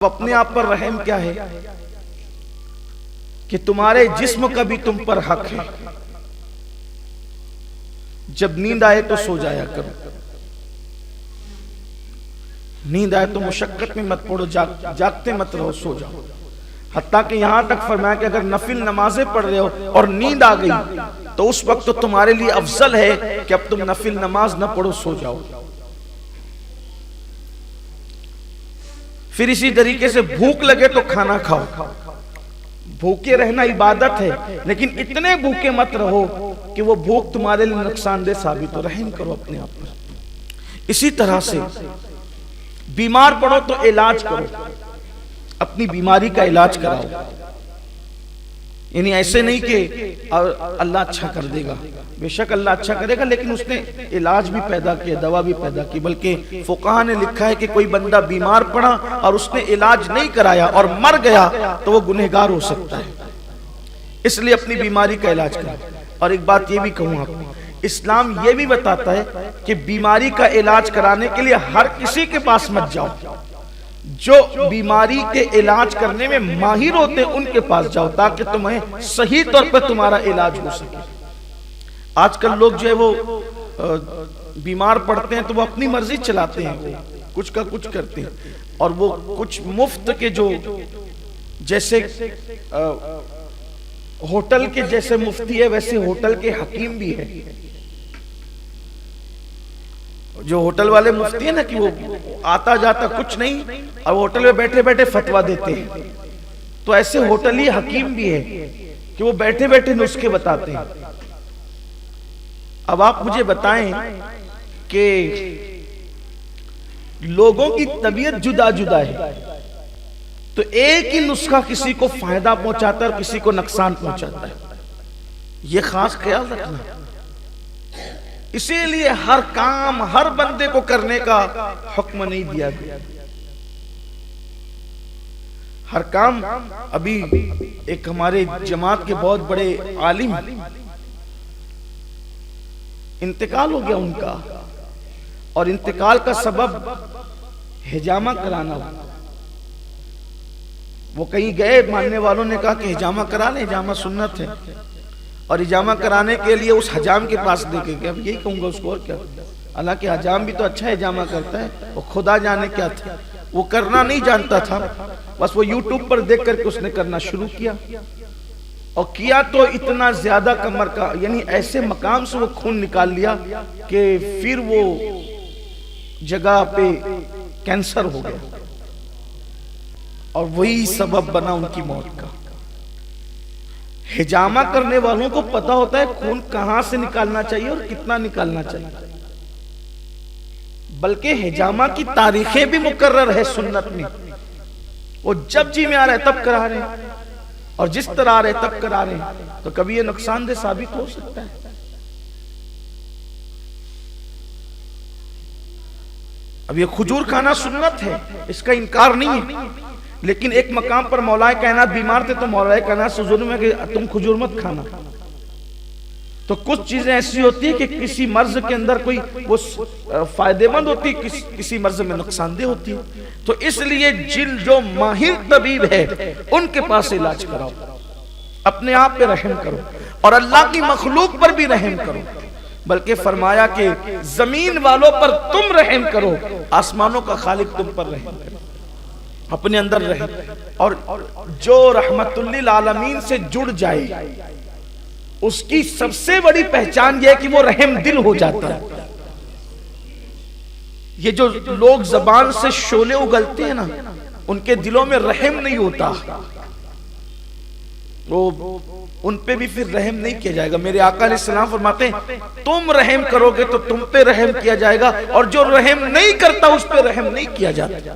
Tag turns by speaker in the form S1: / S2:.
S1: अपने आप पर रहम क्या है कि तुम्हारे जिस्म का भी तुम पर हक है। जब नींद आए तो सो जाया करो, नींद आए तो मुशक्कत में मत पड़ो, जागते मत रहो, सो जाओ। हत्ता कि यहां तक फरमाया कि अगर नफिल नमाजें पढ़ रहे हो और नींद आ गई तो उस वक्त तो तुम्हारे लिए अफजल है कि अब तुम नफिल नमाज न पढ़ो, सो जाओ। फिर इसी तरीके से भूख लगे तो खाना खाओ। भूखे रहना इबादत है, लेकिन इतने भूखे मत रहो कि वो भूख तुम्हारे लिए नुकसानदेह साबित हो। रहम करो अपने आप पर। इसी तरह से बीमार पड़ो तो इलाज करो, अपनी बीमारी का इलाज कराओ। यानी ऐसे नहीं कि अल्लाह अच्छा कर देगा, बेशक अल्लाह अच्छा करेगा, लेकिन उसने इलाज भी पैदा किया, दवा भी पैदा की। बल्कि फुकाहा ने लिखा है कि कोई बंदा बीमार पड़ा और उसने इलाज नहीं कराया और मर गया तो वो गुनहगार हो सकता है। इसलिए अपनी बीमारी का इलाज करो। और एक बात ये भी कहूँ आपको, इस्लाम ये भी बताता है कि बीमारी का इलाज कराने के लिए हर किसी के पास मत जाओ। जो बीमारी के इलाज करने में माहिर होते हैं उनके पास जाओ, ताकि तुम्हें सही तौर पर तुम्हारा इलाज हो सके। आजकल लोग जो है वो बीमार पड़ते हैं तो वो अपनी मर्जी चलाते हैं, वो कुछ का कुछ करते हैं। और वो कुछ मुफ्त के जो जैसे होटल के जैसे मुफ्ती है, वैसे होटल के हकीम भी है। जो होटल वाले मुफ्ती है ना कि वो आता जाता कुछ नहीं और होटल में बैठे बैठे फतवा देते हैं, तो ऐसे होटली हकीम भी है कि वो बैठे बैठे नुस्खे बताते हैं। अब आप मुझे बताएं कि लोगों की तबीयत जुदा जुदा है, तो एक ही नुस्खा किसी को फायदा पहुंचाता है और किसी को नुकसान पहुंचाता है। यह खास ख्याल रखना। इसीलिए हर काम हर बंदे को करने का हुक्म नहीं दिया गया। हर काम, अभी एक हमारे जमात के बहुत बड़े आलिम इंतकाल हो गया उनका, और इंतकाल का सबब हिजामा कराना हो। वो कहीं गए, मानने वालों ने कहा कि हिजामा करा ले, हिजामा सुन्नत है, और हिजामा कराने के लिए उस हजाम के पास लेके गए। अब यही कहूंगा उसको, और क्या। हालांकि हजाम भी तो अच्छा हिजामा करता है, वो खुदा जाने क्या था, वो करना नहीं जानता था, बस वो यूट्यूब पर देख करके उसने करना शुरू किया, और किया तो इतना ज्यादा कमर का, यानी ऐसे मकाम से वो खून निकाल लिया कि फिर वो जगह पे कैंसर हो गया, और वही सबब बना उनकी मौत का। हिजामा करने वालों को पता होता है खून कहां से निकालना चाहिए और कितना निकालना चाहिए। बल्कि हिजामा की तारीखें भी मुकर्रर है सुन्नत में। वो जब जी में आ रहे तब करा रहे हैं, और जिस तरह आ रहे तब करा रहे हैं, तो कभी ये नुकसानदेह साबित हो सकता है। अब ये खजूर खाना सुन्नत है, इसका इनकार नहीं है, लेकिन एक मकाम पर मौलाए कायनात बीमार थे तो मौलाए कायनात से जुर्म है कि तुम खजूर मत खाना। तो कुछ चीजें ऐसी होती है कि किसी मर्ज के अंदर कोई वो फायदेमंद होती है, किसी मर्ज में नुकसानदेह होती है। तो इसलिए जिन जो माहिर तबीब है उनके पास इलाज कराओ, अपने आप पे रहम करो, और अल्लाह की मखलूक पर भी रहम करो। बल्कि फरमाया कि जमीन वालों पर तुम रहम करो, आसमानों का खालिक तुम पर रहम करो, अपने अंदर रहे। और जो रहमतुल्लिल आलमीन से जुड़ जाए उसकी सबसे बड़ी पहचान यह है कि वो रहम दिल हो जाता है। ये जो लोग जबान से शोले उगलते हैं ना, उनके दिलों में रहम नहीं होता, वो उन पे भी फिर रहम नहीं किया जाएगा। मेरे आका अलैहिस्सलाम फरमाते हैं तुम रहम करोगे तो तुम पे रहम किया जाएगा, और जो रहम नहीं करता उस पे रहम नहीं किया जाता।